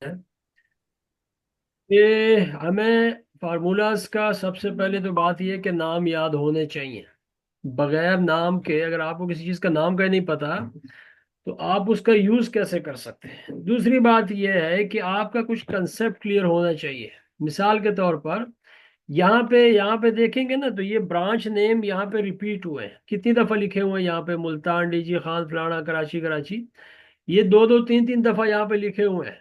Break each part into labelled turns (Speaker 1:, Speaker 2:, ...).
Speaker 1: है कि हमें फार्मूलाज का सबसे पहले तो बात यह है कि नाम याद होने चाहिए। बगैर नाम के अगर आपको किसी चीज़ का नाम का नहीं पता तो आप उसका यूज़ कैसे कर सकते हैं। दूसरी बात यह है कि आपका कुछ कंसेप्ट क्लियर होना चाहिए। मिसाल के तौर पर यहाँ पे देखेंगे ना तो ये ब्रांच नेम यहाँ पे रिपीट हुए हैं, कितनी दफ़ा लिखे हुए हैं यहाँ पे, मुल्तान, डीजी खान, फलाना, कराची कराची। ये दो दो तीन तीन दफ़ा यहाँ पे लिखे हुए हैं।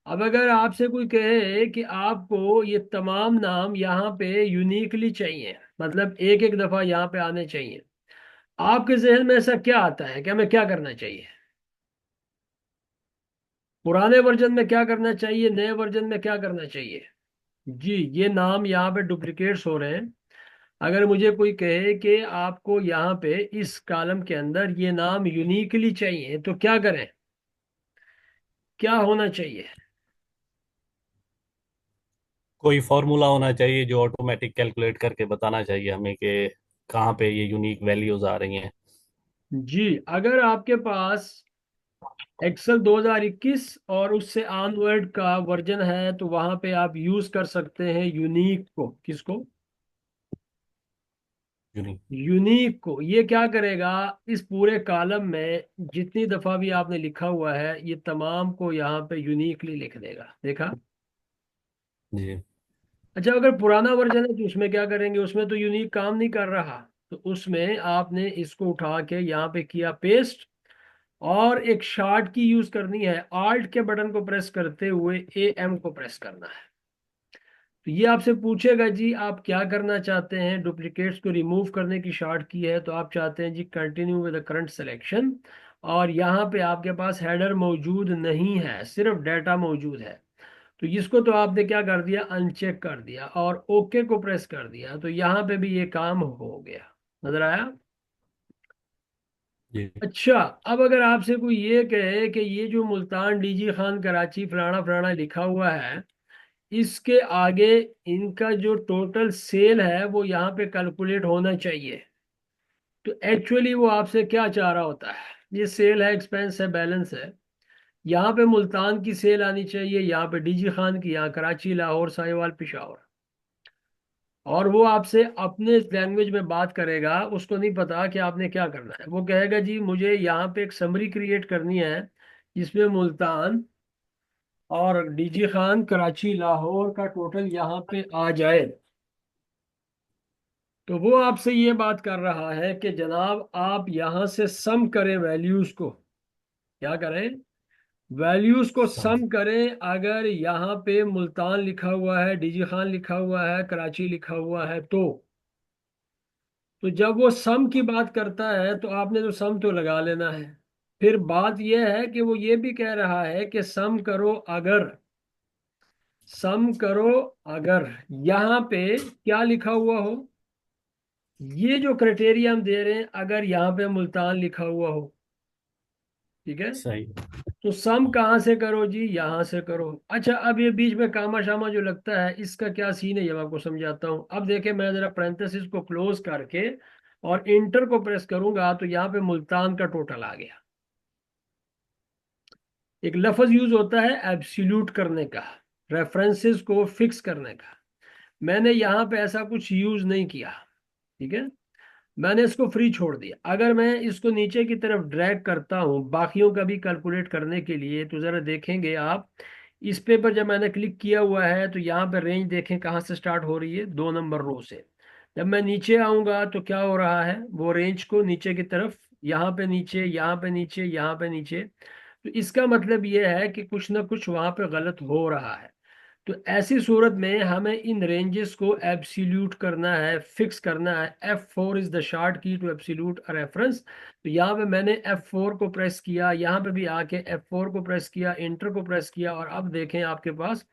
Speaker 1: अब अगर आपसे कोई कहे कि आपको ये तमाम नाम यहाँ पे यूनिकली चाहिए, मतलब एक एक दफा यहाँ पे आने चाहिए, आपके जहन में ऐसा क्या आता है कि हमें क्या करना चाहिए? पुराने वर्जन में क्या करना चाहिए, नए वर्जन में क्या करना चाहिए? जी, ये नाम यहाँ पे डुप्लीकेट्स हो रहे हैं। अगर मुझे कोई कहे कि आपको यहाँ पे इस कॉलम के अंदर ये नाम यूनिकली चाहिए तो क्या करें, क्या होना चाहिए?
Speaker 2: कोई फॉर्मूला होना चाहिए जो ऑटोमेटिक कैलकुलेट करके बताना चाहिए हमें कि कहाँ पे ये यूनिक वैल्यूज आ रही हैं।
Speaker 1: जी, अगर आपके पास एक्सेल 2021 और उससे ऑनवर्ड का वर्जन है तो वहां पे आप यूज कर सकते हैं यूनिक को। किसको?
Speaker 2: यूनिक।
Speaker 1: यूनिक को। ये क्या करेगा, इस पूरे कॉलम में जितनी दफा भी आपने लिखा हुआ है ये तमाम को यहाँ पे यूनिकली लिख देगा। देखा?
Speaker 2: जी।
Speaker 1: अच्छा, अगर पुराना वर्जन है तो उसमें क्या करेंगे, उसमें तो यूनिक काम नहीं कर रहा। तो उसमें आपने इसको उठा के यहाँ पे किया पेस्ट, और एक शार्ट की यूज करनी है, आल्ट के बटन को प्रेस करते हुए AM को प्रेस करना है। तो ये आपसे पूछेगा जी आप क्या करना चाहते हैं, डुप्लीकेट्स को रिमूव करने की शार्ट की है तो आप चाहते हैं जी continue with the current selection, और यहाँ पे आपके पास हेडर मौजूद नहीं है, सिर्फ डाटा मौजूद है। तो इसको तो आपने क्या कर दिया, अनचेक कर दिया और ओके को प्रेस कर दिया, तो यहाँ पे भी ये काम हो गया। नजर आया?
Speaker 2: जी।
Speaker 1: अच्छा, अब अगर आपसे कोई ये कहे कि ये जो मुल्तान, डीजी खान, कराची, फलाना फलाना लिखा हुआ है, इसके आगे इनका जो टोटल सेल है वो यहाँ पे कैलकुलेट होना चाहिए, तो एक्चुअली वो आपसे क्या चाह रहा होता है? ये सेल है, एक्सपेंस है, बैलेंस है। यहाँ पे मुल्तान की सेल आनी चाहिए, यहाँ पे डीजी खान की, यहाँ कराची, लाहौर, साहिवाल, पिशावर। और वो आपसे अपने लैंग्वेज में बात करेगा, उसको नहीं पता कि आपने क्या करना है। वो कहेगा जी मुझे यहाँ पे एक समरी क्रिएट करनी है जिसमें मुल्तान और डीजी खान, कराची, लाहौर का टोटल यहाँ पे आ जाए। तो वो आपसे ये बात कर रहा है कि जनाब आप यहाँ से सम करें वैल्यूज को। क्या करें? वैल्यूज को
Speaker 2: सम।
Speaker 1: सम करें। अगर यहाँ पे मुल्तान लिखा हुआ है, डीजी खान लिखा हुआ है, कराची लिखा हुआ है, तो जब वो सम की बात करता है तो आपने तो सम तो लगा लेना है। फिर बात यह है कि वो ये भी कह रहा है कि सम करो अगर, सम करो अगर यहाँ पे क्या लिखा हुआ हो, ये जो क्राइटेरिया हम दे रहे हैं, अगर यहाँ पे मुल्तान लिखा हुआ हो, ठीक है,
Speaker 2: सही।
Speaker 1: तो सम कहाँ से करो जी, यहाँ से करो। अच्छा, अब ये बीच में कामा शामा जो लगता है इसका क्या सीन है ये मैं आपको समझाता हूँ। अब देखिए, मैं जरा पैरेंथेसिस को क्लोज करके और इंटर को प्रेस करूंगा तो यहाँ पे मुल्तान का टोटल आ गया। एक लफ्ज यूज होता है एब्सोल्यूट करने का, रेफरेंसेस को फिक्स करने का। मैंने यहाँ पे ऐसा कुछ यूज नहीं किया, ठीक है, मैंने इसको फ्री छोड़ दिया। अगर मैं इसको नीचे की तरफ ड्रैग करता हूँ बाकियों का भी कैलकुलेट करने के लिए, तो जरा देखेंगे आप, इस पे पर जब मैंने क्लिक किया हुआ है तो यहाँ पे रेंज देखें कहाँ से स्टार्ट हो रही है, 2 नंबर रो से। जब मैं नीचे आऊंगा तो क्या हो रहा है, वो रेंज को नीचे की तरफ, यहाँ पे नीचे, यहाँ पे नीचे, यहाँ पे नीचे। तो इसका मतलब ये है कि कुछ ना कुछ वहां पे गलत हो रहा है। तो ऐसी सूरत में हमें इन रेंजेस को एब्सोल्यूट करना है, फिक्स करना है। F4 इज द शॉर्ट की टू एब्सोल्यूट अ रेफरेंस। तो यहाँ पे मैंने F4 को प्रेस किया, यहाँ पे भी आके F4 को प्रेस किया, इंटर को प्रेस किया, और अब देखें आपके पास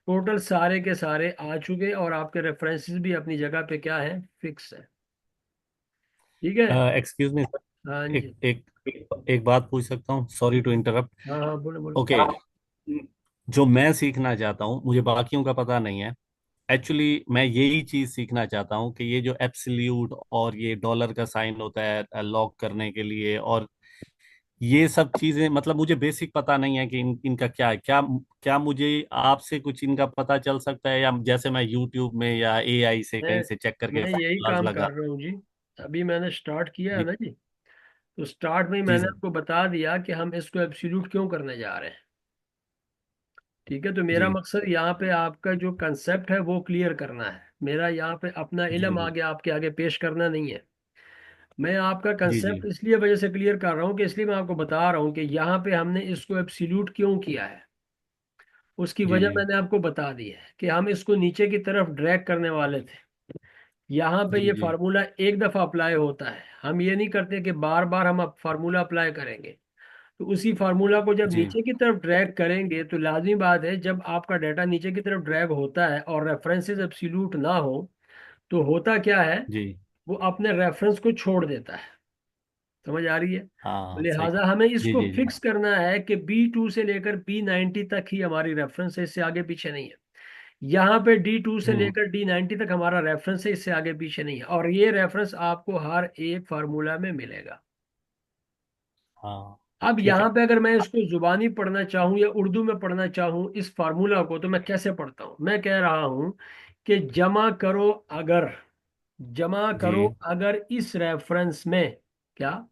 Speaker 1: टोटल सारे के सारे आ चुके और आपके रेफरेंसेस भी अपनी जगह पे क्या है, फिक्स है। ठीक है?
Speaker 2: Excuse me sir.
Speaker 1: हाँ
Speaker 2: एक
Speaker 1: जी।
Speaker 2: एक एक बात पूछ सकता हूँ? Sorry to interrupt.
Speaker 1: हाँ हाँ, बोलो बोलो।
Speaker 2: ओके। जो मैं सीखना चाहता हूँ, मुझे बाकियों का पता नहीं है। एक्चुअली मैं यही चीज सीखना चाहता हूँ कि ये जो एब्सोल्यूट और ये डॉलर का साइन होता है लॉक करने के लिए, और ये सब चीजें मतलब मुझे बेसिक पता नहीं है कि इनका क्या है। क्या क्या मुझे आपसे कुछ इनका पता चल सकता है, या जैसे मैं यूट्यूब में या एआई से
Speaker 1: मैं
Speaker 2: कहीं से चेक करके
Speaker 1: मैं यही
Speaker 2: फॉर्मूलाज
Speaker 1: काम
Speaker 2: लगा?
Speaker 1: कर रहा हूँ जी। अभी मैंने स्टार्ट किया है
Speaker 2: जी
Speaker 1: ना जी। तो स्टार्ट में ही
Speaker 2: जी
Speaker 1: मैंने
Speaker 2: जी
Speaker 1: आपको बता दिया कि हम इसको एब्सोल्यूट क्यों करने जा रहे हैं। ठीक है, तो मेरा
Speaker 2: जी
Speaker 1: मकसद यहाँ पे आपका जो कंसेप्ट है वो क्लियर करना है। मेरा यहाँ पे अपना
Speaker 2: जी
Speaker 1: इल्म
Speaker 2: जी
Speaker 1: आगे आपके आगे पेश करना नहीं है। मैं आपका
Speaker 2: जी जी
Speaker 1: कंसेप्ट इसलिए वजह से क्लियर कर रहा हूँ कि इसलिए मैं आपको बता रहा हूँ कि यहाँ पे हमने इसको एब्सोल्यूट क्यों किया है। उसकी
Speaker 2: जी
Speaker 1: वजह
Speaker 2: जी
Speaker 1: मैंने आपको बता दी है कि हम इसको नीचे की तरफ ड्रैग करने वाले थे। यहाँ पे
Speaker 2: जी
Speaker 1: ये
Speaker 2: जी
Speaker 1: फार्मूला एक दफ़ा अप्लाई होता है, हम ये नहीं करते कि बार बार हम फार्मूला अप्लाई करेंगे। तो उसी फार्मूला को जब
Speaker 2: जी
Speaker 1: नीचे की तरफ ड्रैग करेंगे तो लाजमी बात है, जब आपका डाटा नीचे की तरफ ड्रैग होता है और रेफरेंसेस एब्सोल्यूट ना हो तो होता क्या है,
Speaker 2: जी।
Speaker 1: वो अपने रेफरेंस को छोड़ देता है। समझ आ रही है।
Speaker 2: हाँ सही।
Speaker 1: लिहाजा हमें
Speaker 2: जी
Speaker 1: इसको
Speaker 2: जी जी
Speaker 1: फिक्स करना है कि B2 से लेकर B90 तक ही हमारी रेफरेंस है, इससे आगे पीछे नहीं है। यहाँ पे D2 से
Speaker 2: हम्म।
Speaker 1: लेकर D90 तक हमारा रेफरेंस है, इससे आगे पीछे नहीं है, और ये रेफरेंस आपको हर एक फार्मूला में मिलेगा।
Speaker 2: हाँ
Speaker 1: अब
Speaker 2: ठीक
Speaker 1: यहाँ
Speaker 2: है।
Speaker 1: पे अगर मैं इसको जुबानी पढ़ना चाहूँ या उर्दू में पढ़ना चाहूँ इस फार्मूला को, तो मैं कैसे पढ़ता हूँ। मैं कह रहा हूँ कि जमा करो
Speaker 2: जी
Speaker 1: अगर इस रेफरेंस में, क्या,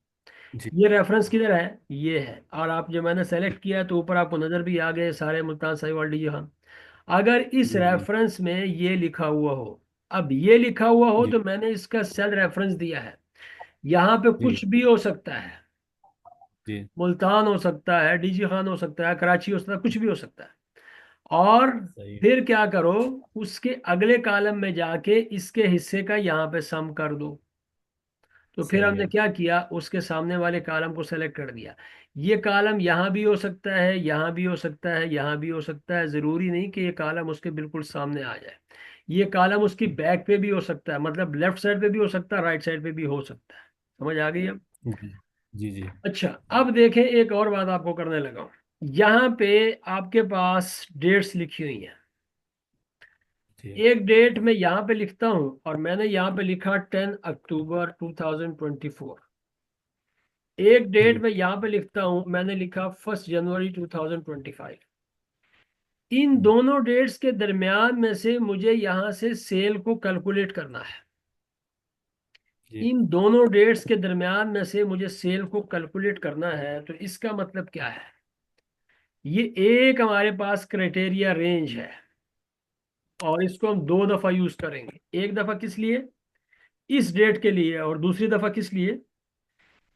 Speaker 2: जी
Speaker 1: ये रेफरेंस किधर है, ये है, और आप जो मैंने सेलेक्ट किया है तो ऊपर आपको नजर भी आ गए सारे मुल्तान साहिवाल डी जहां। अगर इस
Speaker 2: जी जी
Speaker 1: रेफरेंस में ये लिखा हुआ हो, अब ये लिखा हुआ हो
Speaker 2: जी
Speaker 1: तो मैंने इसका सेल रेफरेंस दिया है। यहाँ पे
Speaker 2: जी
Speaker 1: कुछ भी हो सकता है,
Speaker 2: जी
Speaker 1: मुल्तान हो सकता है, डीजी खान हो सकता है, कराची हो सकता है, कुछ भी हो सकता है। और
Speaker 2: सही है।
Speaker 1: फिर क्या करो, उसके अगले कॉलम में जाके इसके हिस्से का यहाँ पे सम कर दो। तो फिर
Speaker 2: सही
Speaker 1: हमने
Speaker 2: है।
Speaker 1: क्या किया, उसके सामने वाले कॉलम को सेलेक्ट कर दिया। ये कॉलम यहाँ भी हो सकता है, यहाँ भी हो सकता है, यहाँ भी हो सकता है, ज़रूरी नहीं कि ये कॉलम उसके बिल्कुल सामने आ जाए। ये कॉलम उसकी बैक पे भी हो सकता है, मतलब लेफ्ट साइड पे भी हो सकता है, राइट साइड पे भी हो सकता है। समझ आ गई अब।
Speaker 2: जी जी जी
Speaker 1: अच्छा, अब देखें, एक और बात आपको करने लगा हूं। यहाँ पे आपके पास डेट्स लिखी हुई हैं।
Speaker 2: जी
Speaker 1: एक डेट मैं यहाँ पे लिखता हूँ, और मैंने यहाँ पे लिखा 10 अक्टूबर 2024। एक डेट
Speaker 2: जी
Speaker 1: में यहाँ पे लिखता हूँ, मैंने लिखा 1 जनवरी 2025। इन दोनों डेट्स के दरमियान में से मुझे यहाँ से सेल को कैलकुलेट करना है।
Speaker 2: जी
Speaker 1: इन दोनों डेट्स के दरमियान में से मुझे सेल को कैलकुलेट करना है, तो इसका मतलब क्या है। ये एक हमारे पास क्राइटेरिया रेंज है, और इसको हम दो दफा यूज करेंगे। एक दफा किस लिए, इस डेट के लिए, और दूसरी दफा किस लिए,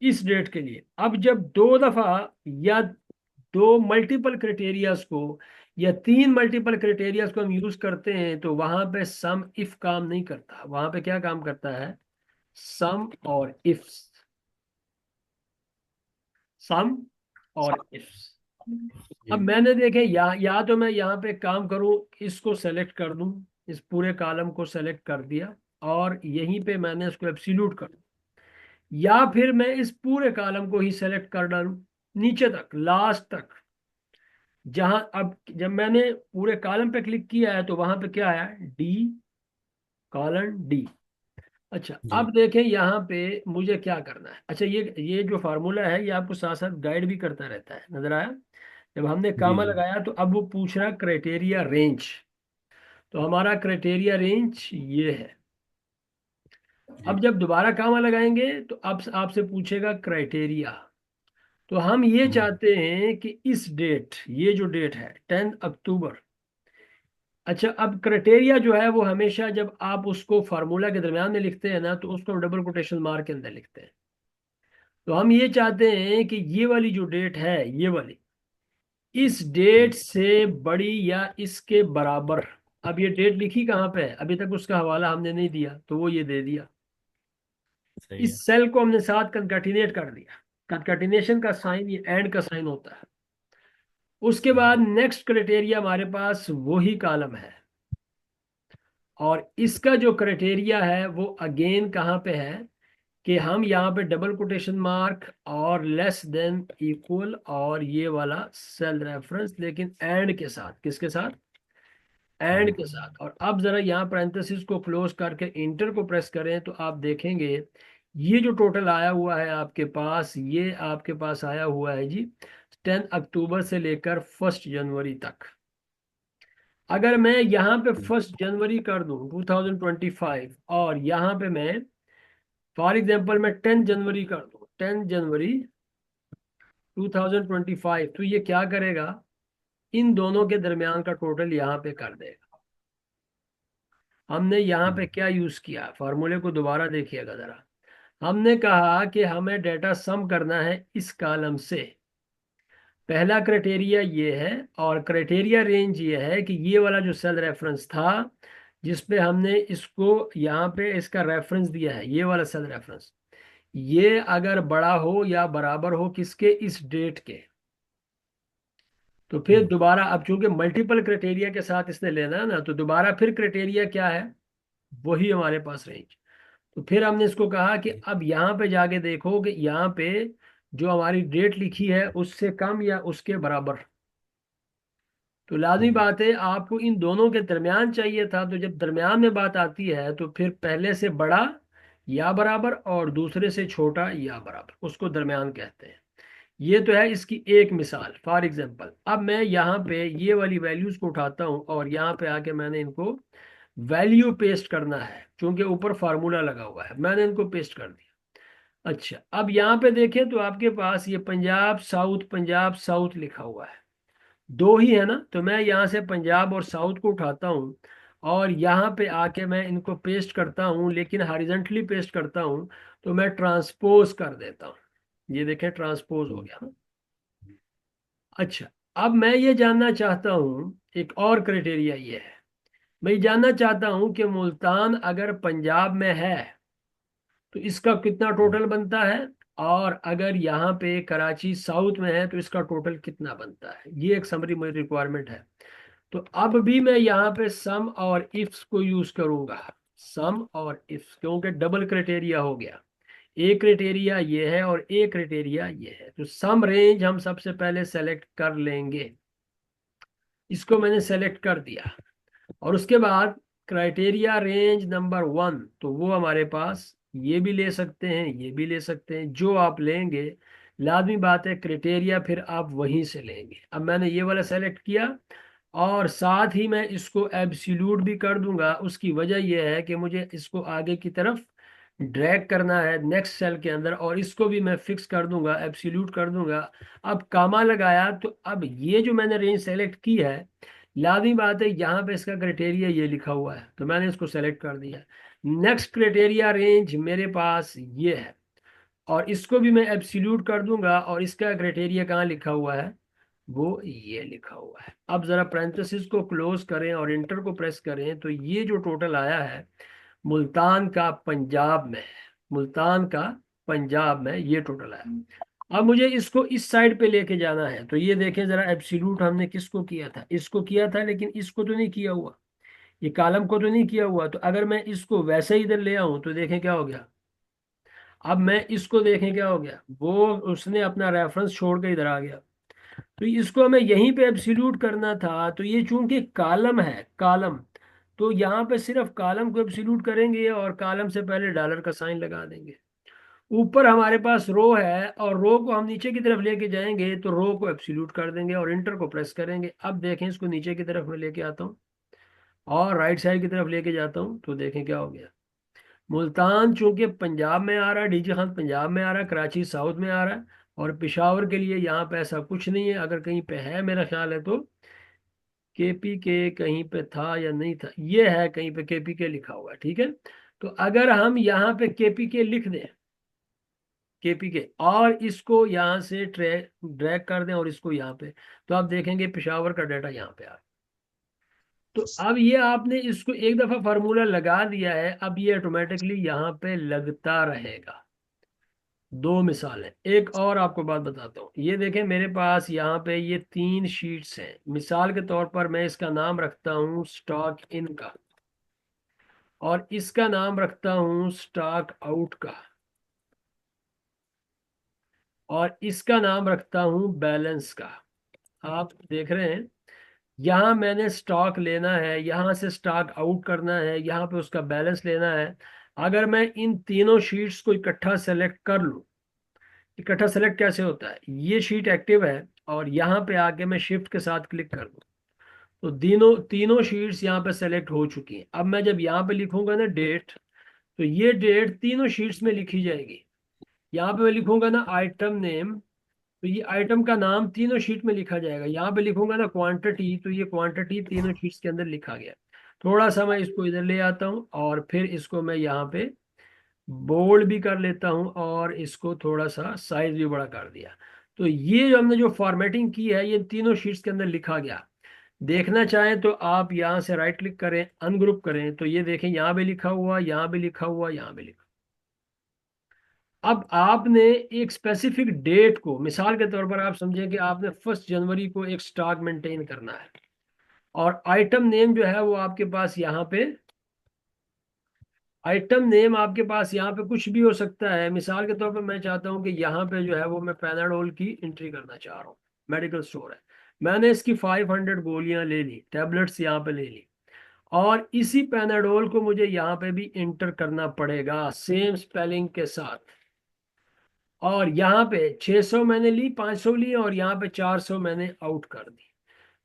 Speaker 1: इस डेट के लिए। अब जब दो दफा या दो मल्टीपल क्राइटेरियाज को या तीन मल्टीपल क्राइटेरियाज को हम यूज करते हैं, तो वहां पे सम इफ काम नहीं करता, वहां पे क्या काम करता है, सम और इफ्स। सम और इफ्स। अब
Speaker 2: जी
Speaker 1: मैंने देखे, या तो मैं यहाँ पे काम करूं, इसको सेलेक्ट कर दूं, इस पूरे कॉलम को सेलेक्ट कर दिया, और यहीं पे मैंने इसको एब्सोल्यूट कर दूं, या फिर मैं इस पूरे कॉलम को ही सेलेक्ट कर डालूं नीचे तक, लास्ट तक। जहां अब जब मैंने पूरे कॉलम पे क्लिक किया है तो वहां पे क्या आया, डी, कॉलन डी। अच्छा,
Speaker 2: जी
Speaker 1: अब देखें यहाँ पे मुझे क्या करना है। अच्छा, ये जो फार्मूला है ये आपको साथ साथ गाइड भी करता रहता है, नजर आया। जब हमने
Speaker 2: जी
Speaker 1: कामा
Speaker 2: जी
Speaker 1: लगाया तो अब वो पूछ रहा है क्राइटेरिया रेंज। तो हमारा क्राइटेरिया रेंज ये है। अब
Speaker 2: जी।
Speaker 1: जब दोबारा कामा लगाएंगे तो अब आपसे पूछेगा क्राइटेरिया। तो हम ये
Speaker 2: हम्म।
Speaker 1: चाहते हैं कि इस डेट, ये जो डेट है 10 अक्टूबर। अच्छा, अब क्राइटेरिया जो है वो हमेशा जब आप उसको फार्मूला के दरमियान में लिखते हैं ना, तो उसको हम डबल कोटेशन मार के अंदर लिखते हैं। तो हम ये चाहते हैं कि ये वाली जो डेट है, ये वाली, इस डेट
Speaker 2: जी
Speaker 1: से बड़ी या इसके बराबर। अब ये डेट लिखी कहाँ पे है, अभी तक उसका हवाला हमने नहीं दिया, तो वो ये दे दिया।
Speaker 2: सही है।
Speaker 1: इस सेल को हमने साथ कंकैटिनेट कर दिया। कंकैटिनेशन का साइन ये एंड का साइन होता है। उसके
Speaker 2: जी
Speaker 1: बाद नेक्स्ट क्राइटेरिया हमारे पास वही कॉलम है, और इसका जो क्राइटेरिया है वो अगेन कहाँ पे है, कि हम यहाँ पे डबल कोटेशन मार्क और लेस देन इक्वल और ये वाला सेल रेफरेंस, लेकिन एंड के साथ, किसके साथ, एंड
Speaker 2: हाँ
Speaker 1: के साथ। और अब जरा यहाँ पैरेंथेसिस को क्लोज करके इंटर को प्रेस करें तो आप देखेंगे ये जो टोटल आया हुआ है आपके पास, ये आपके पास आया हुआ है जी 10 अक्टूबर से लेकर 1 जनवरी तक। अगर मैं यहाँ पे 1 जनवरी कर दूं 2025, और यहाँ पे मैं फॉर एग्जांपल मैं 10 जनवरी कर दूं, 10 जनवरी 2025, तो ये क्या करेगा, इन दोनों के दरमियान का टोटल यहाँ पे कर देगा। हमने यहाँ पे क्या यूज किया, फार्मूले को दोबारा देखिएगा जरा। हमने कहा कि हमें डेटा सम करना है इस कॉलम से। पहला क्राइटेरिया ये है, और क्राइटेरिया रेंज ये है कि ये वाला जो सेल रेफरेंस था जिसपे हमने इसको यहाँ पे इसका रेफरेंस दिया है, ये वाला सेल रेफरेंस, ये अगर बड़ा हो या बराबर हो किसके, इस डेट के, तो फिर दोबारा, अब चूंकि मल्टीपल क्राइटेरिया के साथ इसने लेना है ना, तो दोबारा फिर क्राइटेरिया क्या है, वही हमारे पास रेंज। तो फिर हमने इसको कहा कि अब यहाँ पे जाके देखो कि यहाँ पे जो हमारी डेट लिखी है उससे कम या उसके बराबर। तो लाजमी बात है आपको इन दोनों के दरमियान चाहिए था, तो जब दरमियान में बात आती है तो फिर पहले से बड़ा या बराबर और दूसरे से छोटा या बराबर, उसको दरमियान कहते हैं। ये तो है इसकी एक मिसाल। फॉर एग्जांपल अब मैं यहाँ पे ये वाली वैल्यूज को उठाता हूँ और यहाँ पे आके मैंने इनको वैल्यू पेस्ट करना है, क्योंकि ऊपर फार्मूला लगा हुआ है, मैंने इनको पेस्ट कर दिया। अच्छा, अब यहाँ पे देखें तो आपके पास ये पंजाब साउथ लिखा हुआ है, दो ही है ना, तो मैं यहाँ से पंजाब और साउथ को उठाता हूँ और यहाँ पे आके मैं इनको पेस्ट करता हूँ, लेकिन हॉरिजॉन्टली पेस्ट करता हूँ, तो मैं ट्रांसपोज कर देता हूँ। ये देखें ट्रांसपोज हो गया ना। अच्छा, अब मैं ये जानना चाहता हूँ, एक और क्राइटेरिया ये है, मैं ये जानना चाहता हूँ कि मुल्तान अगर पंजाब में है तो इसका कितना टोटल बनता है, और अगर यहाँ पे कराची साउथ में है तो इसका टोटल कितना बनता है। ये एक समरी मेरी रिक्वायरमेंट है। तो अब भी मैं यहाँ पे सम और इफ्स को यूज करूंगा, सम और इफ्स, क्योंकि डबल क्राइटेरिया हो गया। एक क्राइटेरिया ये है और एक क्राइटेरिया ये है, तो सम रेंज हम सबसे पहले सेलेक्ट कर लेंगे। इसको मैंने सेलेक्ट कर दिया, और उसके बाद क्राइटेरिया रेंज नंबर 1, तो वो हमारे पास ये भी ले सकते हैं, ये भी ले सकते हैं, जो आप लेंगे। लाजमी बात है क्राइटेरिया फिर आप वहीं से लेंगे। अब मैंने ये वाला सेलेक्ट किया, और साथ ही मैं इसको एब्सोल्यूट भी कर दूंगा। उसकी वजह यह है कि मुझे इसको आगे की तरफ ड्रैग करना है नेक्स्ट सेल के अंदर, और इसको भी मैं फिक्स कर दूंगा, एब्सोल्यूट कर दूंगा। अब कामा लगाया, तो अब ये जो मैंने रेंज सेलेक्ट की है, लाजमी बात है यहाँ पे इसका क्राइटेरिया ये लिखा हुआ है, तो मैंने इसको सेलेक्ट कर दिया। नेक्स्ट क्राइटेरिया रेंज मेरे पास ये है, और इसको भी मैं एब्सोल्यूट कर दूंगा, और इसका क्राइटेरिया कहाँ लिखा हुआ है, वो ये लिखा हुआ है। अब जरा पैरेंथेसिस को क्लोज करें और इंटर को प्रेस करें, तो ये जो टोटल आया है मुल्तान का पंजाब में, मुल्तान का पंजाब में ये टोटल आया। अब मुझे इसको इस साइड पे लेके जाना है, तो ये देखें जरा, एब्सोल्यूट हमने किसको किया था, इसको किया था, लेकिन इसको तो नहीं किया हुआ, ये कॉलम को तो नहीं किया हुआ। तो अगर मैं इसको वैसे ही इधर ले आऊं तो देखें क्या हो गया। अब मैं इसको देखें क्या हो गया, वो उसने अपना रेफरेंस छोड़ के इधर आ गया। तो इसको हमें यहीं पे एब्सोल्यूट करना था, तो ये चूंकि कॉलम है, कॉलम, तो यहाँ पे सिर्फ कॉलम को एब्सोल्यूट करेंगे और कॉलम से पहले डॉलर का साइन लगा देंगे। ऊपर हमारे पास रो है, और रो को हम नीचे की तरफ लेके जाएंगे, तो रो को एब्सोल्यूट कर देंगे और इंटर को प्रेस करेंगे। अब देखें इसको नीचे की तरफ मैं लेके आता हूँ और राइट साइड की तरफ लेके जाता हूँ, तो देखें क्या हो गया। मुल्तान चूंकि पंजाब में आ रहा है, डीजी खान पंजाब में आ रहा है, कराची साउथ में आ रहा है, और पेशावर के लिए यहाँ पे ऐसा कुछ नहीं है। अगर कहीं पे है मेरा ख्याल है तो केपी के कहीं पे था या नहीं था, ये है कहीं पे केपी के लिखा हुआ है, ठीक है। तो अगर हम यहाँ पे केपी के लिख दें, केपी के, और इसको यहाँ से ड्रैग कर दें और इसको यहाँ पे, तो आप देखेंगे पेशावर का डाटा यहाँ पे आ गया। तो अब ये आपने इसको एक दफा फार्मूला लगा दिया है, अब ये ऑटोमेटिकली यहाँ पे लगता रहेगा। दो मिसाल है, एक और आपको बात बताता हूँ। ये देखें मेरे पास यहाँ पे ये 3 शीट्स हैं। मिसाल के तौर पर मैं इसका नाम रखता हूँ स्टॉक इन का, और इसका नाम रखता हूँ स्टॉक आउट का, और इसका नाम रखता हूँ बैलेंस का। आप देख रहे हैं, यहाँ मैंने स्टॉक लेना है, यहाँ से स्टॉक आउट करना है, यहाँ पे उसका बैलेंस लेना है। अगर मैं इन तीनों शीट्स को इकट्ठा सेलेक्ट कर लूँ, इकट्ठा सेलेक्ट कैसे होता है, ये शीट एक्टिव है और यहाँ पे आके मैं शिफ्ट के साथ क्लिक कर दूँ तो तीनों तीनों शीट्स यहाँ पे सेलेक्ट हो चुकी हैं। अब मैं जब यहाँ पे लिखूंगा ना डेट, तो ये डेट तीनों शीट्स में लिखी जाएगी। यहाँ पे मैं लिखूंगा ना आइटम नेम, तो ये आइटम का नाम तीनों शीट में लिखा जाएगा। यहाँ पे लिखूंगा ना क्वांटिटी, तो ये क्वांटिटी तीनों शीट्स के अंदर लिखा गया। थोड़ा सा मैं इसको इधर ले आता हूँ और फिर इसको मैं यहाँ पे बोल्ड भी कर लेता हूँ और इसको थोड़ा सा साइज भी बड़ा कर दिया। तो ये जो हमने जो फॉर्मेटिंग की है, ये तीनों शीट्स के अंदर लिखा गया। देखना चाहें तो आप यहाँ से राइट क्लिक करें, अनग्रुप करें, तो ये देखें यहाँ भी लिखा हुआ, यहाँ भी लिखा हुआ, यहाँ भी लिखा। अब आपने एक स्पेसिफिक डेट को, मिसाल के तौर पर आप समझें कि आपने 1 जनवरी को एक स्टॉक मेंटेन करना है और आइटम नेम जो है वो आपके पास यहाँ पे, आइटम नेम आपके पास यहाँ पे कुछ भी हो सकता है। मिसाल के तौर पर मैं चाहता हूँ कि यहाँ पे जो है वो मैं पैनाडोल की एंट्री करना चाह रहा हूँ, मेडिकल स्टोर है, मैंने इसकी 500 गोलियां ले ली, टैबलेट्स यहाँ पे ले ली, और इसी पैनाडोल को मुझे यहाँ पे भी इंटर करना पड़ेगा सेम स्पेलिंग के साथ। और यहाँ पे 600 मैंने ली, 500 ली और यहाँ पे 400 मैंने आउट कर दी।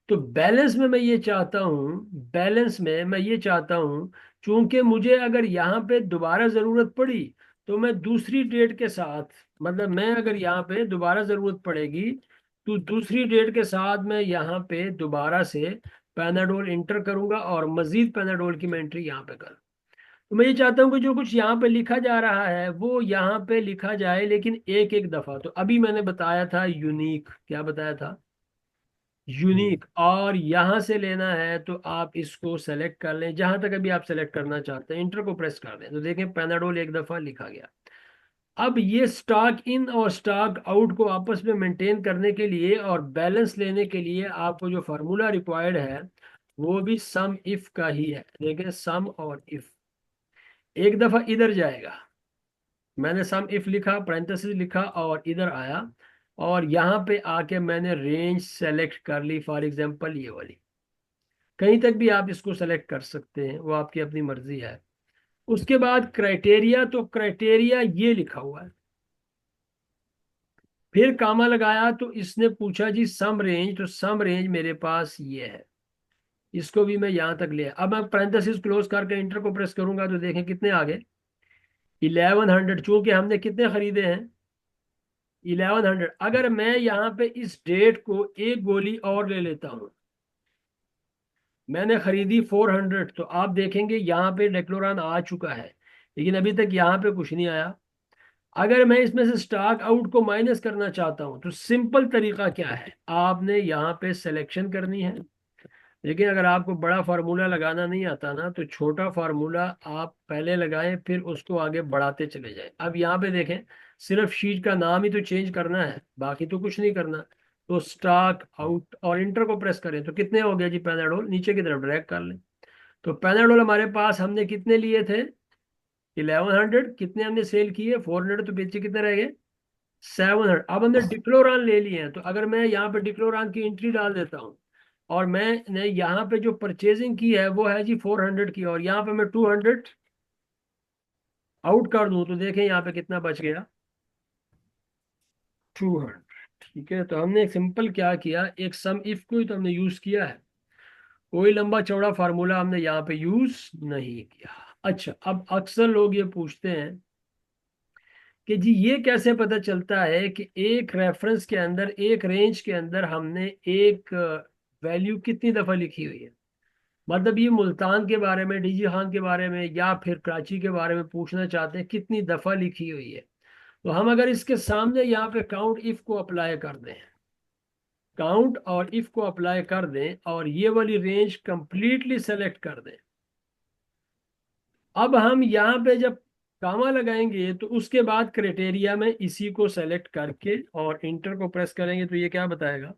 Speaker 1: तो बैलेंस में मैं ये चाहता हूँ, बैलेंस में मैं ये चाहता हूँ, चूंकि मुझे अगर यहाँ पे दोबारा ज़रूरत पड़ी तो मैं दूसरी डेट के साथ, मतलब मैं अगर यहाँ पे दोबारा ज़रूरत पड़ेगी तो दूसरी डेट के साथ मैं यहाँ पे दोबारा से पैनाडोल इंटर करूंगा और मजीद पैनाडोल की मैं एंट्री यहाँ पे करूँ। तो मैं ये चाहता हूँ कि जो कुछ यहाँ पे लिखा जा रहा है वो यहाँ पे लिखा जाए, लेकिन एक एक दफ़ा। तो अभी मैंने बताया था यूनिक, क्या बताया था, यूनिक। और यहां से लेना है तो आप इसको सेलेक्ट कर लें, जहां तक अभी आप सेलेक्ट करना चाहते हैं, इंटर को प्रेस कर दें तो देखें पैनाडोल एक दफा लिखा गया। अब ये स्टॉक इन और स्टॉक आउट को आपस में मेंटेन करने के लिए और बैलेंस लेने के लिए आपको जो फार्मूला रिक्वायर्ड है वो भी सम इफ का ही है। देखें सम और इफ, एक दफा इधर जाएगा, मैंने सम इफ लिखा, पैरेंथेसिस लिखा और इधर आया और यहाँ पे आके मैंने रेंज सेलेक्ट कर ली, फॉर एग्जांपल ये वाली। कहीं तक भी आप इसको सेलेक्ट कर सकते हैं, वो आपकी अपनी मर्जी है। उसके बाद क्राइटेरिया, तो क्राइटेरिया ये लिखा हुआ है, फिर कामा लगाया तो इसने पूछा जी सम रेंज, तो सम रेंज मेरे पास ये है, इसको भी मैं यहां तक ले आया। अब मैं पैरेंथेसिस क्लोज करके इंटर को प्रेस करूंगा तो देखें कितने आ गए, 1100। चूंकि हमने कितने खरीदे हैं, 1100। अगर मैं यहाँ पे इस डेट को एक गोली और ले लेता हूँ, मैंने खरीदी 400, तो आप देखेंगे यहाँ पे डेक्लोरान आ चुका है, लेकिन अभी तक यहाँ पे कुछ नहीं आया। अगर मैं इसमें से स्टॉक आउट को माइनस करना चाहता हूँ तो सिंपल तरीका क्या है, आपने यहाँ पे सिलेक्शन करनी है। लेकिन अगर आपको बड़ा फार्मूला लगाना नहीं आता ना, तो छोटा फार्मूला आप पहले लगाएं फिर उसको आगे बढ़ाते चले जाएं। अब यहाँ पे देखें, सिर्फ शीट का नाम ही तो चेंज करना है, बाकी तो कुछ नहीं करना। तो स्टॉक आउट और इंटर को प्रेस करें तो कितने हो गए जी, पैनाडोल नीचे की तरफ ड्रैग कर लें। तो पैनाडोल हमारे पास हमने कितने लिए थे, 1100। कितने हमने सेल किए, 400, तो बेचे कितने रह गए, 700। अब हमने डिक्लोरान ले लिए हैं, तो अगर मैं यहाँ पे डिक्लोरान की एंट्री डाल देता हूँ और मैंने यहाँ पे जो परचेजिंग की है वो है जी 400 की, और यहाँ पे मैं 200 आउट कर दूं तो देखें यहाँ पे कितना बच गया, 200। ठीक है, तो हमने सिंपल क्या किया, एक सम इफ को ही तो हमने यूज किया है, कोई लंबा चौड़ा फार्मूला हमने यहाँ पे यूज नहीं किया। अच्छा, अब अक्सर लोग ये पूछते हैं कि जी ये कैसे पता चलता है कि एक रेफरेंस के अंदर, एक रेंज के अंदर हमने एक वैल्यू कितनी दफा लिखी हुई है। मतलब ये मुल्तान के बारे में, डीजी खान के बारे में या फिर कराची के बारे में पूछना चाहते हैं कितनी दफा लिखी हुई है। तो हम अगर इसके सामने यहाँ पे काउंट इफ को अप्लाई कर दें, काउंट और इफ को अप्लाई कर दें और ये वाली रेंज कंप्लीटली सेलेक्ट कर दें, अब हम यहाँ पे जब कामा लगाएंगे तो उसके बाद क्राइटेरिया में इसी को सेलेक्ट करके और इंटर को प्रेस करेंगे तो ये क्या बताएगा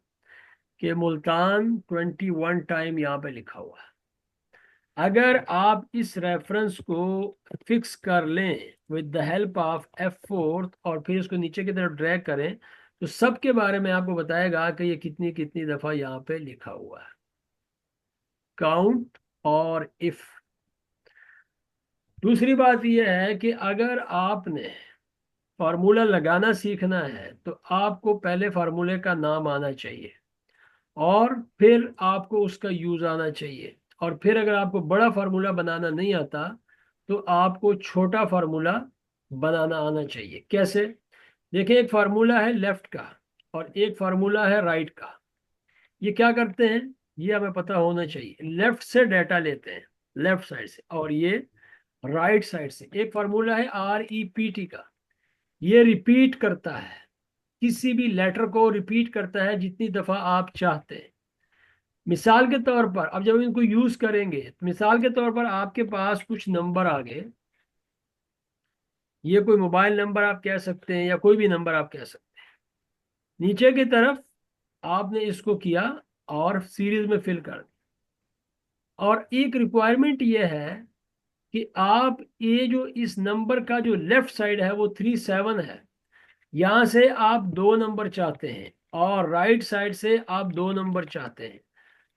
Speaker 1: कि मुल्तान 21 टाइम यहाँ पे लिखा हुआ है। अगर आप इस रेफरेंस को फिक्स कर लें with the help of F4 और फिर इसको नीचे की तरफ ड्रैग करें तो सबके बारे में आपको बताएगा कि ये कितनी कितनी दफा यहाँ पे लिखा हुआ है, काउंट और इफ। दूसरी बात यह है कि अगर आपने फार्मूला लगाना सीखना है तो आपको पहले फार्मूले का नाम आना चाहिए, और फिर आपको उसका यूज आना चाहिए, और फिर अगर आपको बड़ा फार्मूला बनाना नहीं आता तो आपको छोटा फार्मूला बनाना आना चाहिए। कैसे? देखिए, एक फार्मूला है लेफ्ट का और एक फार्मूला है राइट का। ये क्या करते हैं, ये हमें पता होना चाहिए। लेफ्ट से डाटा लेते हैं, लेफ्ट साइड से, और ये राइट साइड से। एक फार्मूला है REPT का, ये रिपीट करता है, किसी भी लेटर को रिपीट करता है जितनी दफा आप चाहते हैं। मिसाल के तौर पर अब जब इनको यूज करेंगे तो मिसाल के तौर पर आपके पास कुछ नंबर आ गए, ये कोई मोबाइल नंबर आप कह सकते हैं या कोई भी नंबर आप कह सकते हैं। नीचे की तरफ आपने इसको किया और सीरीज में फिल कर दिया। और एक रिक्वायरमेंट ये है कि आप ये जो इस नंबर का जो लेफ्ट साइड है वो 37 है, यहां से आप दो नंबर चाहते हैं, और राइट साइड से आप दो नंबर चाहते हैं।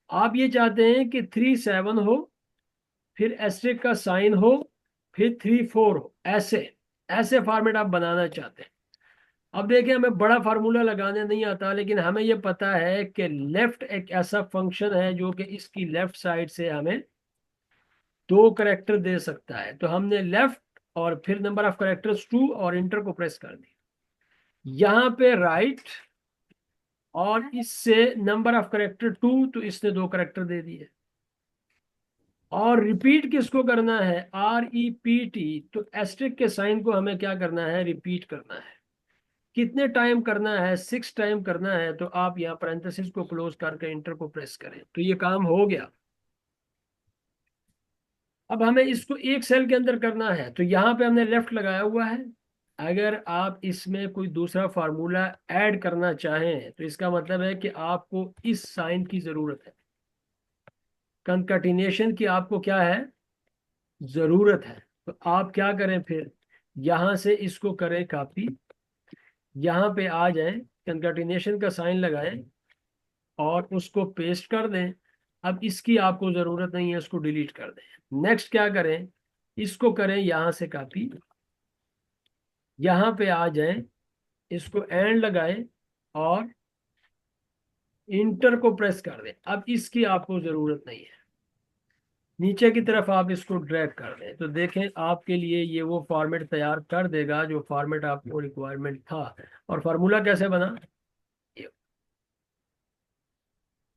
Speaker 1: आप ये चाहते हैं कि 37 हो, फिर एस्टेरिक का साइन हो, फिर 34 हो, ऐसे ऐसे फॉर्मेट आप बनाना चाहते हैं। अब देखिए, हमें बड़ा फार्मूला लगाने नहीं आता, लेकिन हमें यह पता है कि लेफ्ट एक ऐसा फंक्शन है जो कि इसकी लेफ्ट साइड से हमें दो करेक्टर दे सकता है। तो हमने लेफ्ट और फिर नंबर ऑफ करेक्टर्स 2 और इंटर को प्रेस कर दिया। यहाँ पे राइट और इससे नंबर ऑफ करेक्टर 2, तो इसने दो करेक्टर दे दिए। और रिपीट किसको करना है? REPT। तो एस्टेरिक के साइन को हमें क्या करना है? रिपीट करना है। कितने टाइम करना है? 6 टाइम करना है। तो आप यहाँ पैरेंथेसिस को क्लोज करके इंटर को प्रेस करें, तो ये काम हो गया। अब हमें इसको एक सेल के अंदर करना है, तो यहाँ पे हमने लेफ्ट लगाया हुआ है। अगर आप इसमें कोई दूसरा फार्मूला ऐड करना चाहें तो इसका मतलब है कि आपको इस साइन की जरूरत है, कंकैटिनेशन की आपको क्या है? जरूरत है। तो आप क्या करें फिर? यहां से इसको करें कॉपी, यहाँ पे आ जाएं, कंकैटिनेशन का साइन लगाएं और उसको पेस्ट कर दें। अब इसकी आपको जरूरत नहीं है, इसको डिलीट कर दें। नेक्स्ट क्या करें? इसको करें यहाँ से कॉपी, यहाँ पे आ जाएं, इसको एंड लगाएं और इंटर को प्रेस कर दें। अब इसकी आपको जरूरत नहीं है। नीचे की तरफ आप इसको ड्रैग कर दें तो देखें आपके लिए ये वो फॉर्मेट तैयार कर देगा जो फॉर्मेट आपको रिक्वायरमेंट था। और फार्मूला कैसे बना? ये,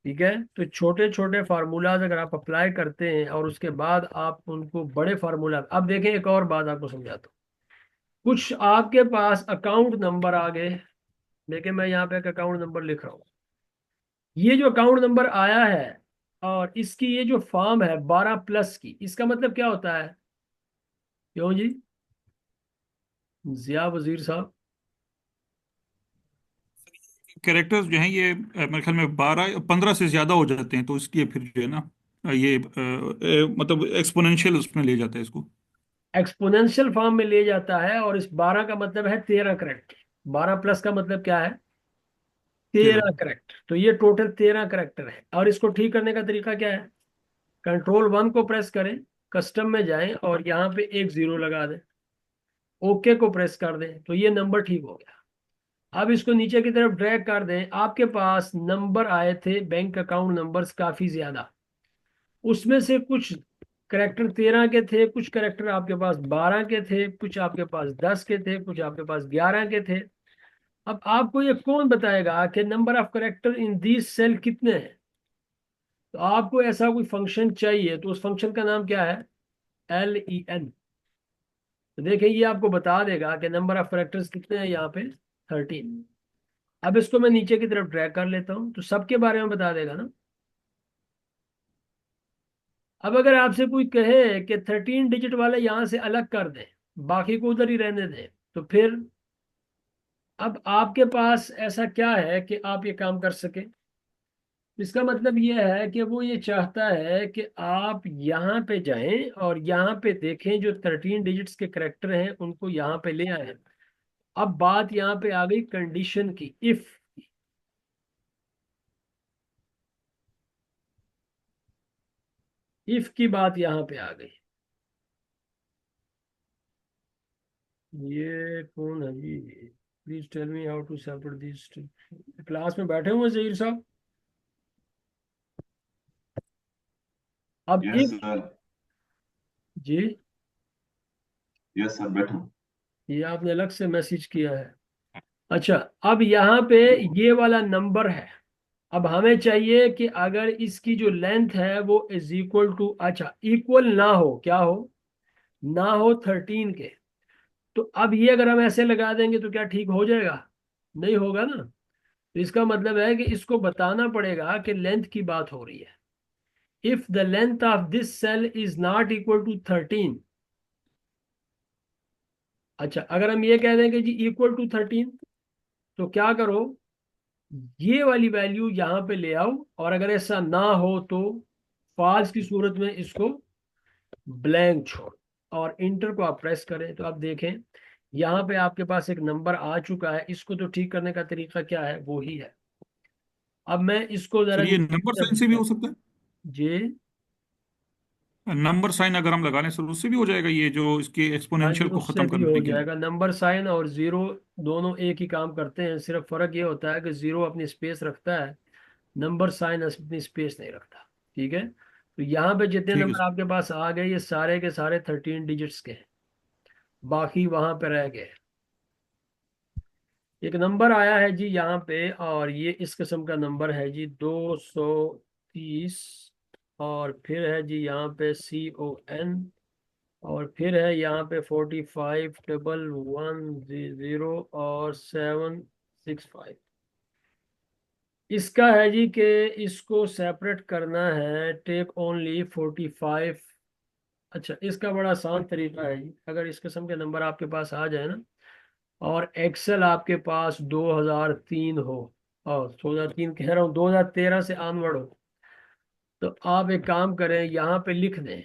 Speaker 1: ठीक है। तो छोटे छोटे फार्मूलाज अगर आप अप्लाई करते हैं और उसके बाद आप उनको बड़े फार्मूला। अब देखें, एक और बात आपको समझाता हूँ। कुछ आपके पास अकाउंट नंबर आ गए। देखिए, मैं यहाँ पे एक अकाउंट नंबर लिख रहा हूँ। ये जो अकाउंट नंबर आया है और इसकी ये जो फॉर्म है 12+ की, इसका मतलब क्या होता है? क्यों जी, जिया वजीर साहब?
Speaker 3: कैरेक्टर्स जो हैं ये मेरे ख्याल में 12 15 से ज्यादा हो जाते हैं, तो इसलिए फिर जो है ना ये मतलब एक्सपोनेंशियल उसमें ले जाता है इसको।
Speaker 1: एक्सपोनेंशियल फॉर्म में ले जाता है, और इस 12 का मतलब है 13 करेक्ट। 12+ का मतलब क्या है? 13
Speaker 3: 13।
Speaker 1: करेक्ट। तो ये टोटल 13 करेक्टर है। और इसको ठीक करने का तरीका क्या है? कंट्रोल 1 को प्रेस करें, कस्टम में जाएं और यहाँ पे एक जीरो लगा दें, ओके को प्रेस कर दें, तो ये नंबर ठीक हो गया। अब इसको नीचे की तरफ ड्रैग कर दें। आपके पास नंबर आए थे, बैंक अकाउंट नंबर्स काफी ज्यादा। उसमें से कुछ करेक्टर 13 के थे, कुछ करेक्टर आपके पास 12 के थे, कुछ आपके पास 10 के थे, कुछ आपके पास 11 के थे। अब आपको ये कौन बताएगा कि number of character in this cell कितने हैं? तो आपको ऐसा कोई फंक्शन चाहिए, तो उस फंक्शन का नाम क्या है? LEN। तो देखिए, ये आपको बता देगा कि नंबर ऑफ करेक्टर्स कितने हैं यहाँ पे, 13। अब इसको मैं नीचे की तरफ ड्रैग कर लेता हूँ तो सबके बारे में बता देगा ना। अब अगर आपसे कोई कहे कि 13 डिजिट वाले यहाँ से अलग कर दें, बाकी को उधर ही रहने दें, तो फिर अब आपके पास ऐसा क्या है कि आप ये काम कर सके? इसका मतलब ये है कि वो ये चाहता है कि आप यहाँ पे जाएं और यहाँ पे देखें जो 13 डिजिट्स के करेक्टर हैं उनको यहाँ पे ले आए। अब बात यहाँ पे आ गई कंडीशन की, इफ। इफ की बात यहाँ पे आ गई। ये कौन है जी? Please tell me how to separate this. Class में बैठे हुए हैं जहीर साहब। अब
Speaker 4: यस
Speaker 1: इफ
Speaker 4: सर।
Speaker 1: जी,
Speaker 4: यस सर, बैठो।
Speaker 1: ये आपने अलग से मैसेज किया है। अच्छा, अब यहाँ पे ये वाला नंबर है। अब हमें चाहिए कि अगर इसकी जो लेंथ है वो इज इक्वल टू, अच्छा इक्वल ना हो, क्या हो, ना हो 13 के। तो अब ये अगर हम ऐसे लगा देंगे तो क्या ठीक हो जाएगा? नहीं होगा ना। तो इसका मतलब है कि इसको बताना पड़ेगा कि लेंथ की बात हो रही है। If the length of this cell is not equal to 13। अच्छा, अगर हम ये कह देंगे जी इक्वल टू 13, तो क्या करो, ये वाली वैल्यू यहां पे ले आओ, और अगर ऐसा ना हो तो फॉल्स की सूरत में इसको ब्लैंक छोड़, और इंटर को आप प्रेस करें तो आप देखें यहाँ पे आपके पास एक नंबर आ चुका है। इसको तो ठीक करने का तरीका क्या है, वो ही है। अब मैं इसको जरा
Speaker 3: सर ये नंबर साइन से भी हो सकता है?
Speaker 1: जी,
Speaker 3: नंबर साइन अगर हम लगा लें सर, उससे भी हो जाएगा ये जो इसके
Speaker 1: हाँ जी,
Speaker 3: एक्सपोनेंशियल को
Speaker 1: उससे
Speaker 3: खत्म
Speaker 1: भी हो
Speaker 3: करने के लिए?
Speaker 1: जाएगा। नंबर साइन और जीरो दोनों एक ही काम करते हैं, सिर्फ फर्क ये होता है कि जीरो अपनी स्पेस रखता है, नंबर साइन अपनी स्पेस नहीं रखता। ठीक है, तो यहाँ पे जितने
Speaker 3: ठीक है
Speaker 1: नंबर
Speaker 3: सर।
Speaker 1: आपके पास आ गए ये सारे के सारे 13 डिजिट्स के हैं, बाकी वहां पे रह गए। एक नंबर आया है जी यहाँ पे, और ये इस किस्म का नंबर है जी 230। और फिर है जी यहाँ पे CON। और फिर है यहाँ पे 45 1 1 0 और 765। इसका है जी कि इसको सेपरेट करना है, टेक ओनली 45। अच्छा, इसका बड़ा आसान तरीका है जी, अगर इस किस्म के नंबर आपके पास आ जाए ना, और एक्सेल आपके पास 2003 हो, और 2003 कह रहा हूँ 2013 से ऑनवर्ड हो, तो आप एक काम करें, यहाँ पे लिख दें,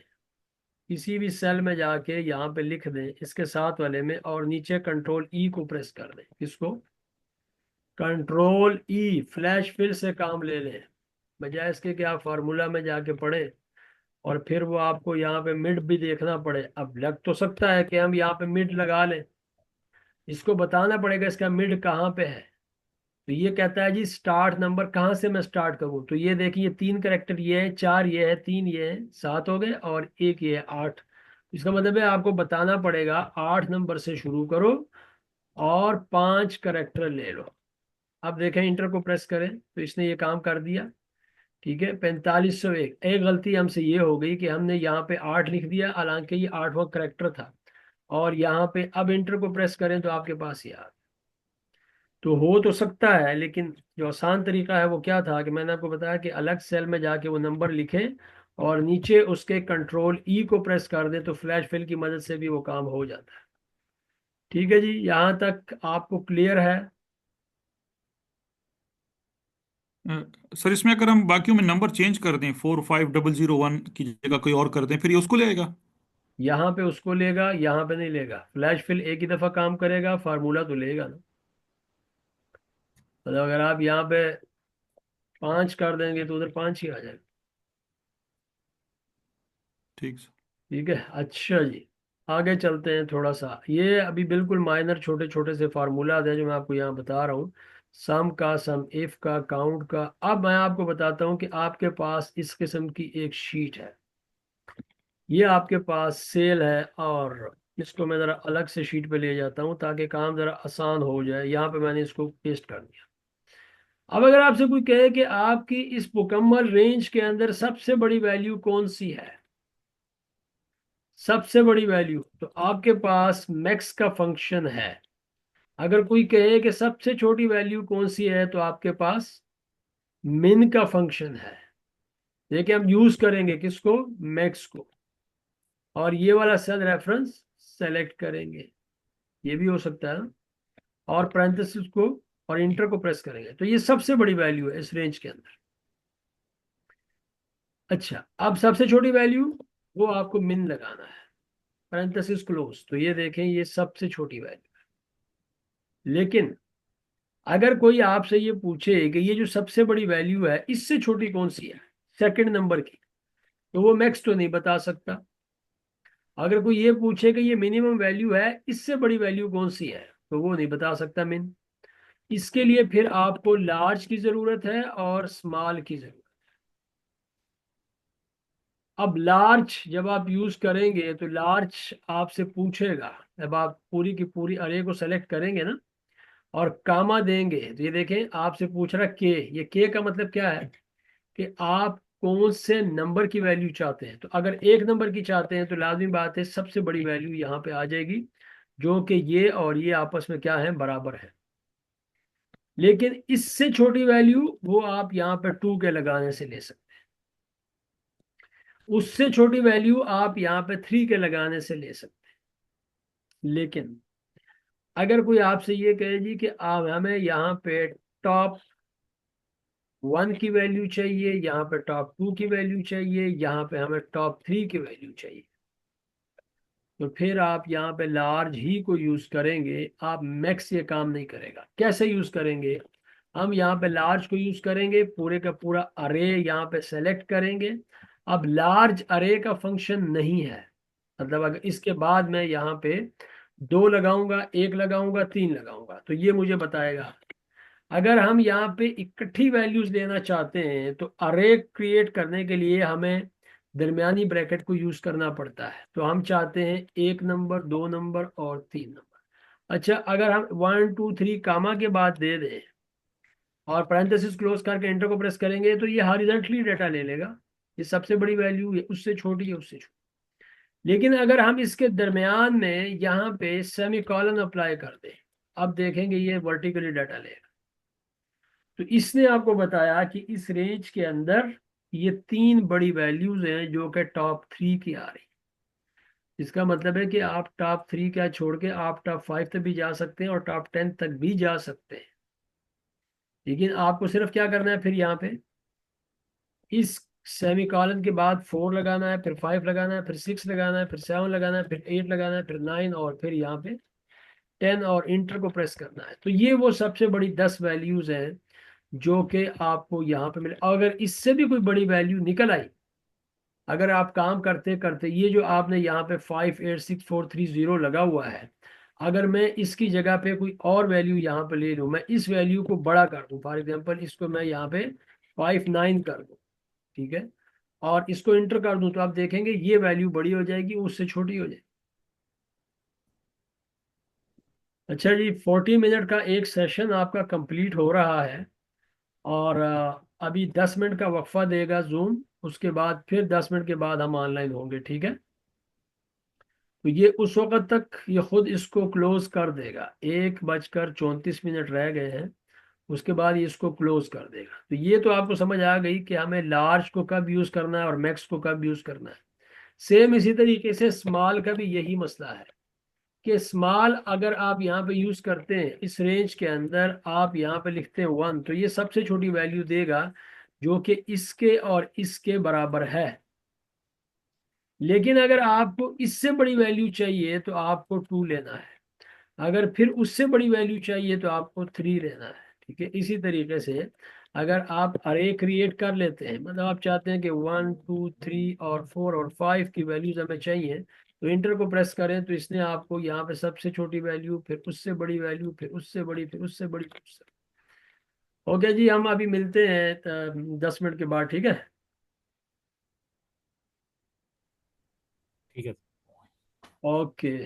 Speaker 1: किसी भी सेल में जाके यहाँ पे लिख दें इसके साथ वाले में, और नीचे कंट्रोल को प्रेस कर दें। किसको? कंट्रोल फ्लैश फिल से काम ले लें, बजाय इसके कि आप फार्मूला में जाके पढ़ें और फिर वो आपको यहाँ पे मिड भी देखना पड़े। अब लग तो सकता है कि हम यहाँ पे मिड लगा लें, इसको बताना पड़ेगा इसका मिड कहाँ पे है। तो ये कहता है जी स्टार्ट नंबर, कहाँ से मैं स्टार्ट करूँ? तो ये देखिए, तीन करेक्टर ये है, चार ये है, तीन ये है, सात हो गए, और एक ये है, आठ। इसका मतलब है आपको बताना पड़ेगा 8 नंबर से शुरू करो और 5 करेक्टर ले लो। अब देखें, इंटर को प्रेस करें तो इसने ये काम कर दिया। ठीक है, 4501। एक गलती हमसे ये हो गई कि हमने यहाँ पे 8 लिख दिया, हालांकि ये 8वां करेक्टर था। और यहाँ पे अब इंटर को प्रेस करें तो आपके पास ये आ, तो हो तो सकता है, लेकिन जो आसान तरीका है वो क्या था कि मैंने आपको बताया कि अलग सेल में जाके वो नंबर लिखें और नीचे उसके कंट्रोल को प्रेस कर दें, तो फ्लैश फिल की मदद से भी वो काम हो जाता है। ठीक है जी, यहाँ तक आपको क्लियर है?
Speaker 3: सर इसमें अगर हम बाकियों में नंबर चेंज कर दें, 45001 की जगह कोई और कर दें, फिर ये उसको ले आएगा?
Speaker 1: यहाँ पे उसको लेगा, यहाँ पे नहीं लेगा। फ्लैश फिल एक ही दफा काम करेगा, फार्मूला तो लेगा ना। मतलब अगर आप यहाँ पे 5 कर देंगे तो उधर 5 ही आ जाएगा।
Speaker 3: ठीक सर।
Speaker 1: ठीक है, अच्छा जी, आगे चलते हैं थोड़ा सा। ये अभी बिल्कुल माइनर छोटे छोटे से फार्मूला है जो मैं आपको यहाँ बता रहा हूँ, सम का, सम इफ का, काउंट का। अब मैं आपको बताता हूँ कि आपके पास इस किस्म की एक शीट है, ये आपके पास सेल है, और इसको मैं ज़रा अलग से शीट पे ले जाता हूँ ताकि काम ज़रा आसान हो जाए। यहाँ पे मैंने इसको पेस्ट कर दिया। अब अगर आपसे कोई कहे कि आपकी इस मुकम्मल रेंज के अंदर सबसे बड़ी वैल्यू कौन सी है, सबसे बड़ी वैल्यू, तो आपके पास मैक्स का फंक्शन है। अगर कोई कहे कि सबसे छोटी वैल्यू कौन सी है, तो आपके पास मिन का फंक्शन है। देखिए, हम यूज करेंगे किसको? मैक्स को। और ये वाला सेल रेफरेंस सेलेक्ट करेंगे, ये भी हो सकता है ना, और पैरेंथेसिस को और इंटर को प्रेस करेंगे, तो ये सबसे बड़ी वैल्यू है इस रेंज के अंदर। अच्छा, अब सबसे छोटी वैल्यू, वो आपको मिन लगाना है, पैरेंथेसिस क्लोज। तो ये देखें, ये सबसे छोटी वैल्यू है। लेकिन अगर कोई आपसे ये पूछे कि ये जो सबसे बड़ी वैल्यू है इससे छोटी कौन सी है, सेकंड नंबर की, तो वो मैक्स तो नहीं बता सकता। अगर कोई ये पूछे कि ये मिनिमम वैल्यू है, इससे बड़ी वैल्यू कौन सी है, तो वो नहीं बता सकता मिन। इसके लिए फिर आपको लार्ज की जरूरत है और स्मॉल की जरूरत। अब लार्ज जब आप यूज करेंगे तो लार्ज आपसे पूछेगा, जब आप पूरी की पूरी अरे को सेलेक्ट करेंगे ना और कामा देंगे, तो ये देखें आपसे पूछ रहा के। ये के का मतलब क्या है कि आप कौन से नंबर की वैल्यू चाहते हैं। तो अगर एक नंबर की चाहते हैं तो लाजमी बात है सबसे बड़ी वैल्यू यहाँ पे आ जाएगी, जो कि ये और ये आपस में क्या है, बराबर है। लेकिन इससे छोटी वैल्यू वो आप यहाँ पे 2 के लगाने से ले सकते हैं, उससे छोटी वैल्यू आप यहाँ पे 3 के लगाने से ले सकते हैं। लेकिन अगर कोई आपसे ये कहे जी कि आप हमें यहाँ पे टॉप 1 की वैल्यू चाहिए, यहाँ पे टॉप 2 की वैल्यू चाहिए, यहाँ पे हमें टॉप 3 की वैल्यू चाहिए, तो फिर आप यहाँ पे लार्ज ही को यूज करेंगे। आप मैक्स ये काम नहीं करेगा। कैसे यूज करेंगे, हम यहाँ पे लार्ज को यूज करेंगे, पूरे का पूरा अरे यहाँ पे सेलेक्ट करेंगे। अब लार्ज अरे का फंक्शन नहीं है, मतलब अगर इसके बाद मैं यहाँ पे 2 लगाऊंगा, 1 लगाऊंगा, 3 लगाऊंगा, तो ये मुझे बताएगा। अगर हम यहाँ पे इकट्ठी वैल्यूज लेना चाहते हैं तो अरे क्रिएट करने के लिए हमें दरमियानी ब्रैकेट को यूज करना पड़ता है। तो हम चाहते हैं 1 नंबर, 2 नंबर और 3 नंबर। अच्छा, अगर हम 1 2 3 कामा के बाद दे दें और पैरेंथेसिस क्लोज करके एंटर को प्रेस करेंगे तो ये हॉरिजॉन्टली डाटा ले लेगा। ये सबसे बड़ी वैल्यू है, उससे छोटी है, उससे छोटी। लेकिन अगर हम इसके दरमियान में यहाँ पे सेमी कॉलन अप्लाई कर दें, अब देखेंगे ये वर्टिकली डाटा लेगा। तो इसने आपको बताया कि इस रेंज के अंदर ये 3 बड़ी वैल्यूज हैं जो कि टॉप 3 की आ रही। इसका मतलब है कि आप टॉप 3 क्या छोड़ के आप टॉप 5 तक भी जा सकते हैं और टॉप 10 तक भी जा सकते हैं। लेकिन आपको सिर्फ क्या करना है, फिर यहाँ पे इस सेमी कॉलन के बाद 4 लगाना है, फिर 5 लगाना है, फिर 6 लगाना है, फिर 7 लगाना है, फिर 8 लगाना है, फिर 9 और फिर यहाँ पे 10 और इंटर को प्रेस करना है। तो ये वो सबसे बड़ी 10 वैल्यूज हैं जो कि आपको यहाँ पे मिले। अगर इससे भी कोई बड़ी वैल्यू निकल आई, अगर आप काम करते करते ये जो आपने यहाँ पे 586430 लगा हुआ है, अगर मैं इसकी जगह पे कोई और वैल्यू यहाँ पे ले लूँ, मैं इस वैल्यू को बड़ा कर दूँ, फॉर एग्जांपल इसको मैं यहाँ पे 59 कर दूँ, ठीक है, और इसको इंटर कर दूँ, तो आप देखेंगे ये वैल्यू बड़ी हो जाएगी, उससे छोटी हो जाएगी। अच्छा जी, 40 मिनट का एक सेशन आपका कंप्लीट हो रहा है और अभी 10 मिनट का वक्फा देगा जूम, उसके बाद फिर 10 मिनट के बाद हम ऑनलाइन होंगे, ठीक है। तो ये उस वक्त तक ये खुद इसको क्लोज कर देगा। 1:34 रह गए हैं, उसके बाद ये इसको क्लोज कर देगा। तो ये तो आपको समझ आ गई कि हमें लार्ज को कब यूज करना है और मैक्स को कब यूज करना है। सेम इसी तरीके से स्मॉल का भी यही मसला है कि स्मॉल अगर आप यहाँ पे यूज करते हैं, इस रेंज के अंदर आप यहाँ पे लिखते हैं 1, तो ये सबसे छोटी वैल्यू देगा जो कि इसके और इसके बराबर है। लेकिन अगर आपको इससे बड़ी वैल्यू चाहिए तो आपको 2 लेना है, अगर फिर उससे बड़ी वैल्यू चाहिए तो आपको 3 लेना है, ठीक है। इसी तरीके से अगर आप अरे क्रिएट कर लेते हैं, मतलब आप चाहते हैं कि 1 2 3 और 4 और 5 की वैल्यूज हमें चाहिए, तो इंटर को प्रेस करें तो इसने आपको यहाँ पे सबसे छोटी वैल्यू, फिर उससे बड़ी वैल्यू, फिर उससे बड़ी, फिर उससे बड़ी, फिर उससे। ओके जी, हम अभी मिलते हैं 10 मिनट के बाद, ठीक है।
Speaker 2: ठीक है।
Speaker 1: ओके।